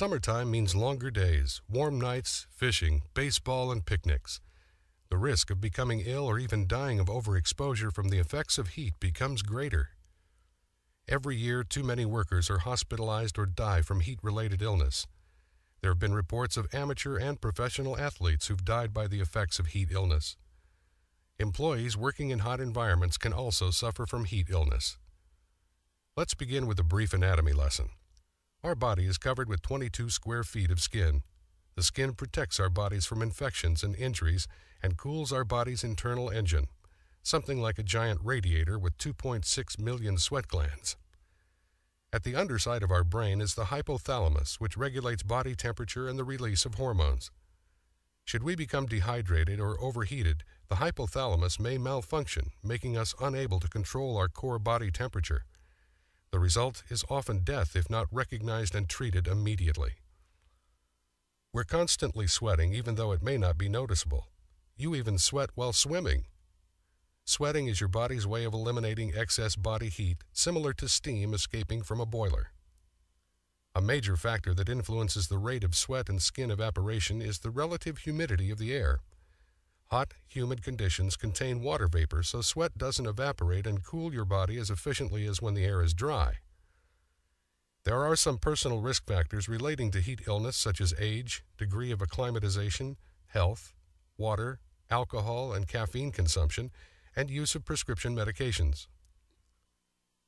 Summertime means longer days, warm nights, fishing, baseball, and picnics. The risk of becoming ill or even dying of overexposure from the effects of heat becomes greater. Every year, too many workers are hospitalized or die from heat-related illness. There have been reports of amateur and professional athletes who've died by the effects of heat illness. Employees working in hot environments can also suffer from heat illness. Let's begin with a brief anatomy lesson. Our body is covered with 22 square feet of skin. The skin protects our bodies from infections and injuries and cools our body's internal engine, something like a giant radiator with 2.6 million sweat glands. At the underside of our brain is the hypothalamus, which regulates body temperature and the release of hormones. Should we become dehydrated or overheated, the hypothalamus may malfunction, making us unable to control our core body temperature. The result is often death if not recognized and treated immediately. We're constantly sweating even though it may not be noticeable. You even sweat while swimming. Sweating is your body's way of eliminating excess body heat, similar to steam escaping from a boiler. A major factor that influences the rate of sweat and skin evaporation is the relative humidity of the air. Hot, humid conditions contain water vapor, so sweat doesn't evaporate and cool your body as efficiently as when the air is dry. There are some personal risk factors relating to heat illness, such as age, degree of acclimatization, health, water, alcohol and caffeine consumption, and use of prescription medications.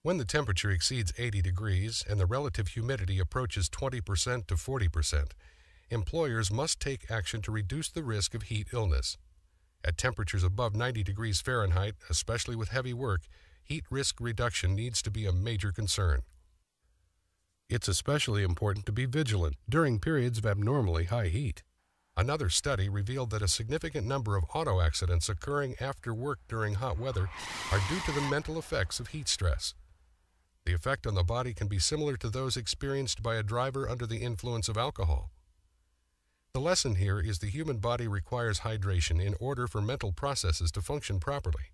When the temperature exceeds 80 degrees and the relative humidity approaches 20% to 40%, employers must take action to reduce the risk of heat illness. At temperatures above 90 degrees Fahrenheit, especially with heavy work, heat risk reduction needs to be a major concern. It's especially important to be vigilant during periods of abnormally high heat. Another study revealed that a significant number of auto accidents occurring after work during hot weather are due to the mental effects of heat stress. The effect on the body can be similar to those experienced by a driver under the influence of alcohol. The lesson here is the human body requires hydration in order for mental processes to function properly.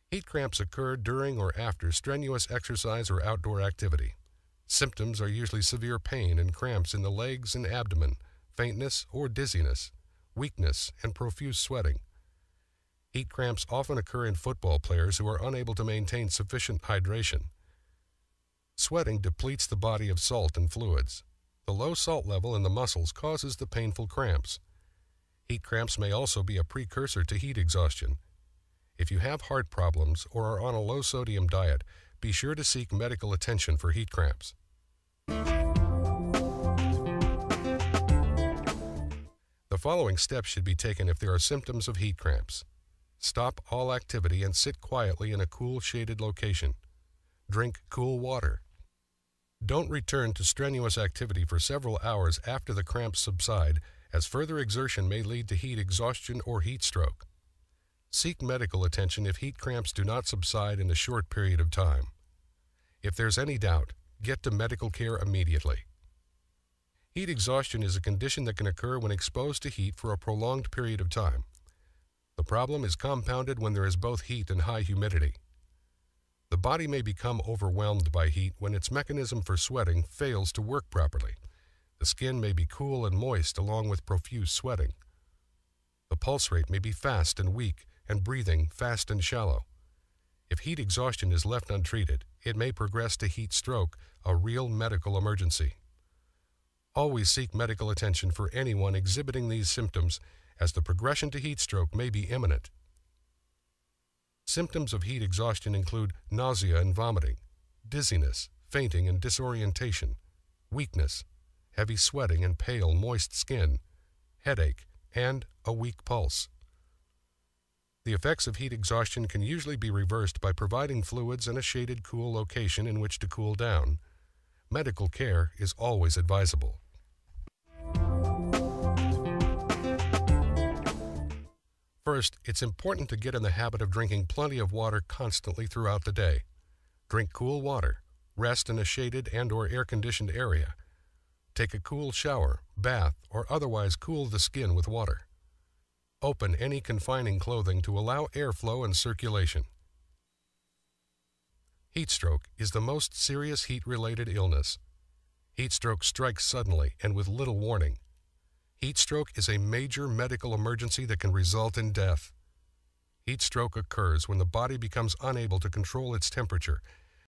Heat cramps occur during or after strenuous exercise or outdoor activity. Symptoms are usually severe pain and cramps in the legs and abdomen, faintness or dizziness, weakness, and profuse sweating. Heat cramps often occur in football players who are unable to maintain sufficient hydration. Sweating depletes the body of salt and fluids. The low salt level in the muscles causes the painful cramps. Heat cramps may also be a precursor to heat exhaustion. If you have heart problems or are on a low-sodium diet, be sure to seek medical attention for heat cramps. The following steps should be taken if there are symptoms of heat cramps. Stop all activity and sit quietly in a cool, shaded location. Drink cool water. Don't return to strenuous activity for several hours after the cramps subside, as further exertion may lead to heat exhaustion or heat stroke. Seek medical attention if heat cramps do not subside in a short period of time. If there's any doubt, get to medical care immediately. Heat exhaustion is a condition that can occur when exposed to heat for a prolonged period of time. The problem is compounded when there is both heat and high humidity. The body may become overwhelmed by heat when its mechanism for sweating fails to work properly. The skin may be cool and moist along with profuse sweating. The pulse rate may be fast and weak, and breathing fast and shallow. If heat exhaustion is left untreated, it may progress to heat stroke, a real medical emergency. Always seek medical attention for anyone exhibiting these symptoms, as the progression to heat stroke may be imminent. Symptoms of heat exhaustion include nausea and vomiting, dizziness, fainting and disorientation, weakness, heavy sweating and pale, moist skin, headache, and a weak pulse. The effects of heat exhaustion can usually be reversed by providing fluids and a shaded, cool location in which to cool down. Medical care is always advisable. First, it's important to get in the habit of drinking plenty of water constantly throughout the day. Drink cool water, rest in a shaded and/or air-conditioned area. Take a cool shower, bath, or otherwise cool the skin with water. Open any confining clothing to allow airflow and circulation. Heat stroke is the most serious heat-related illness. Heat stroke strikes suddenly and with little warning. Heat stroke is a major medical emergency that can result in death. Heat stroke occurs when the body becomes unable to control its temperature